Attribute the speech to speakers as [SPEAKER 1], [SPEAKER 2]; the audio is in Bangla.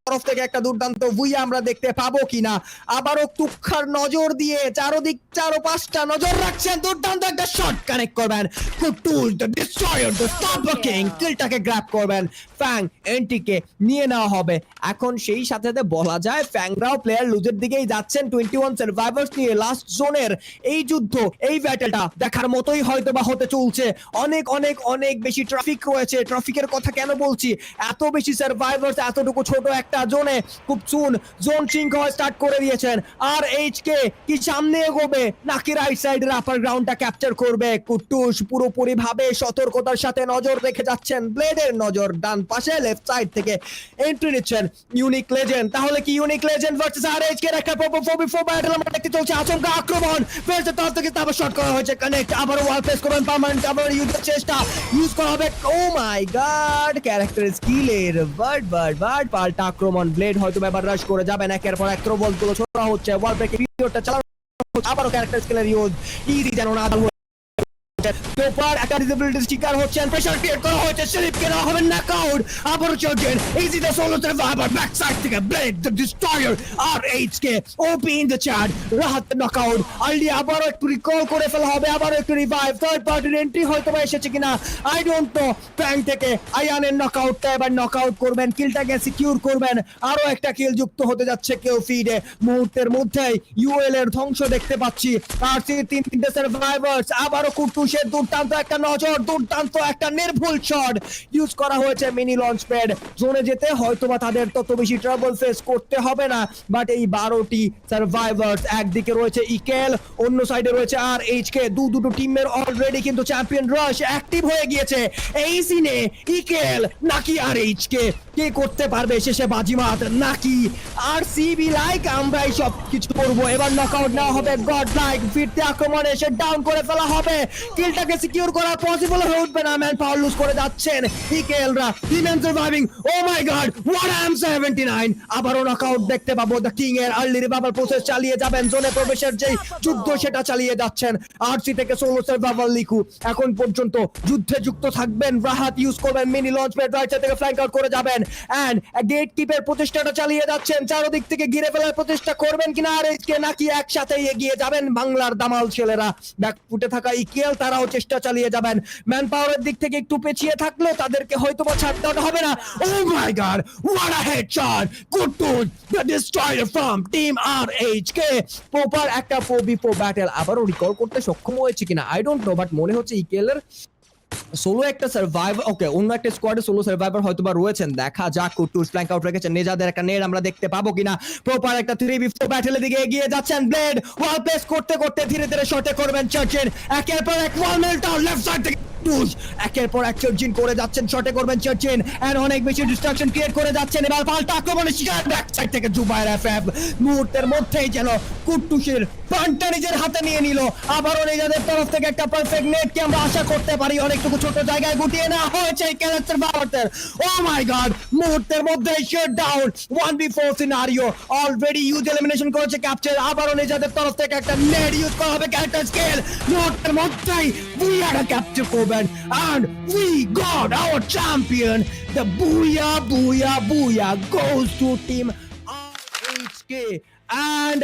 [SPEAKER 1] তরফ থেকে একটা দুর্দান্ত ভুইয়া আমরা দেখতে পাবো কিনা। আবারও তুক্ষার নজর দিয়ে চারদিক চারো পাঁচটা নজর রাখছেন, দুর্দান্ত একটা শট কানেক্ট করবেন কুটুল the destroyer the stopper king, কিলটাকে গ্র্যাব করবেন। ফ্যাং এন্টিকে নিয়ে নেওয়া হবে। এখন সেই সাথে সাথে বলা যায় ফ্যাংরাও প্লেয়ার লুজের দিকেই যাচ্ছেন 21 সার্ভাইভার্স নিয়ে। লাস্ট জোনের এই যুদ্ধ, এই ব্যাটেলটা দেখার মতোই হয়তো বা হতে চলছে। অনেক অনেক অনেক বেশি ট্রাফিক রয়েছে। ট্রাফিকের কথা কেন বলছি, এত বেশি সার্ভাইভার্স এতটুকু ছোট একটা জোনে। খুব সুন জোন সিঙ্ক হওয়া স্টার্ট করে দিয়েছেন। আর এইচকে কি সামনে এগোবে নাকি রাইট সাইডের আপার গ্রাউন্ডটা ক্যাপচার করবে? কুট্টুস পুরোপুরি ভাবে সতর্কতার সাথে নজর রেখে যাচ্ছেন। ব্লেডের নজর ডান পাশে লেফট সাইড থেকে এন্ট্রি নিচ্ছেন ইউনিক লেজেন্ড। তাহলে কি ইউনিক লেজেন্ড ভার্সেস আর এইচকে একটা ফোর ব্যাটল আমরা দেখতে চলছে। আচমকা আক্রমণ ফেরছে তার থেকে, তারপর শট করা হয়েছে কানেক্ট। আবার ওয়াল প্লেস করবেন পার্মানেন্ট, আবার ইউজের চেষ্টা ইউজ করা হবে। ও মাই গড, ক্যারেক্টার স্কিলের বাট পাল্টা আক্রমণ। ব্লেড হয়তো এবার রাশ করে যাবেন। একের পর এক থ্রোবল গুলো ছোড়া হচ্ছে, ওয়াল ব্রেকের ভিডিওটা চালানো হচ্ছে। আবারও ক্যারেক্টার স্কিলের ইউজ ইজি যেন না তোপার একটা ডিসেবিলিটির শিকার হচ্ছেন। প্রেসার ক্রিয়েট করা হয়েছে, স্লিপকে নেওয়া হবে নকআউট। আবারও চলছেন easy the solo survivor back side থেকে ব্লেড দ্য ডিস্ট্রয়ার আর HK OP in the chat. Rahat knockout early, আবারও একটু রিকল করে ফেলা হবে, আবারও একটু রিভাইভ। থার্ড পার্টির এন্ট্রি হয়তো বা এসেছে কিনা আই ডোন্ট নো। ফ্যাং থেকে আয়ানের নকআউটটা এবার নকআউট করবেন, কিলটাকে সিকিউর করবেন। আরো একটা কিল যুক্ত হতে যাচ্ছে কেউ ফিডে। মুহূর্তের মধ্যেই ইউএল এর ধ্বংস দেখতে পাচ্ছি। আর সেই তিনটে সার্ভাইভার্স। আবারও কুটুসের দুর্দান্ত একটা নজর, দুর্দান্ত একটা নির্ভুল শট ইউজ করা হয়েছে। মিনি লঞ্চ প্যাড জোনে যেতে হয়তোবা তাদের তত বেশি ট্রাবল ফেস করতে হবে না। বাট এই 12টি সার্ভাইভার্স, একদিকে রয়েছে ইকেল, অন্য সাইডে রয়েছে আর এইচকে। দুটো টিমের অলরেডি কিন্তু চ্যাম্পিয়ন রাশ অ্যাক্টিভ হয়ে গিয়েছে। এই সিনে ইকেল নাকি আর এইচকে, কে করতে পারবে শেষে বাজিমাত? নাকি আর সিবি লাইক আমরাই সব কিছু করবো। এবার নকআউট নেওয়া হবে গড লাইক, ফিরতে আক্রমণে এসে ডাউন করে ফেলা হবে। কিলটাকে সিকিউর করা পসিবল হয়ে উঠবে না। ম্যান পাওয়ার লুজ করে যাচ্ছেন ইকেলরা। Remain surviving. Oh my god, what I am 79। আবারও নকআউট দেখতে পাবো দ্য কিং এর। আর্লি রিভাইভাল প্রসেস চালিয়ে যাবেন, জোনে প্রবেশের যেই যুদ্ধ সেটা চালিয়ে যাচ্ছেন। আরসি থেকে সোলো সার্ভাইভাল লিকু এখন পর্যন্ত যুদ্ধে যুক্ত থাকবেন। রাহাত ইউজ করবেন mini launch pad, right side থেকে ফ্ল্যাঙ্ক আউট করে যাবেন। এন্ড গেট কিপের প্রচেষ্টাটা চালিয়ে যাচ্ছেন। চারদিক থেকে ঘিরে ফেলার প্রচেষ্টা করবেন কিনা আর এইচকে, নাকি একসাথে এগিয়ে যাবেন বাংলার দামাল ছেলেরা? ব্যাক ফুটে থাকা ইকেল তারাও চেষ্টা চালিয়ে যাবেন। ম্যান পাওয়ারের দিক থেকে একটু পেছিয়ে থাকলেও তাদেরকে হয়তোবা ছাড়তে হবে না। Oh my god, what a headshot! কুটুস দ্য ডিস্ট্রয়ার ফ্রম টিম আর এইচকে। প্রপার একটা 4v4 ব্যাটল আবারও রিকল করতে সক্ষম হয়েছে কিনা আই ডোন্ট নো। বাট মনে হচ্ছে ইকেলের সোলো একটা সার্ভাইভার, ওকে অন্য একটা স্কোয়াডে সোলো সার্ভাইভার হয়তোবা রয়েছেন। দেখা যাক কুটুস ফ্ল্যাঙ্ক আউট রেখেছেন। নেজাদের একটা নেড আমরা দেখতে পাবো কিনা। প্রপার একটা 3v4 ব্যাটলের দিকে এগিয়ে যাচ্ছেন ব্লেড। ওয়াল প্লেস করতে করতে ধীরে ধীরে শটে করবেন চার্চিন। একের পর এক ওয়াল মেল্টডাউন লেফট সাইড থেকে একের পর এক চার্জিন করে যাচ্ছেন, শটে করবেন চার্চিন। এন্ড অনেক বেশি ডিস্ট্রাকশন ক্রিয়েট করে যাচ্ছেন। এবার পাল্টা আক্রমণের শিকার ব্যাক সাইড থেকে জুবায়ের এফএফ। মুহূর্তের মধ্যেই যেন কুটুসের পান্টা নিজের হাতে নিয়ে নিল। আবারও নিজেদের তরফ থেকে একটা পারফেক্ট নেটকে আমরা আশা করতে পারি। অনেকটুকু ছোট জায়গায় গুটিয়ে নেওয়া হয়েছে এই ক্যারেক্টার বাবারদের। ও মাই গড, মুহূর্তের মধ্যেই shut down 1v4 scenario already use elimination করেছে ক্যাপচার। আবারও নিজেদের তরফ থেকে একটা নেট ইউজ করা হবে ক্যারেক্টার স্কেল। মুহূর্তের মধ্যেই বুইয়াটা ক্যাপচার করবেন and we got our champion. The booyah goes to team RHK and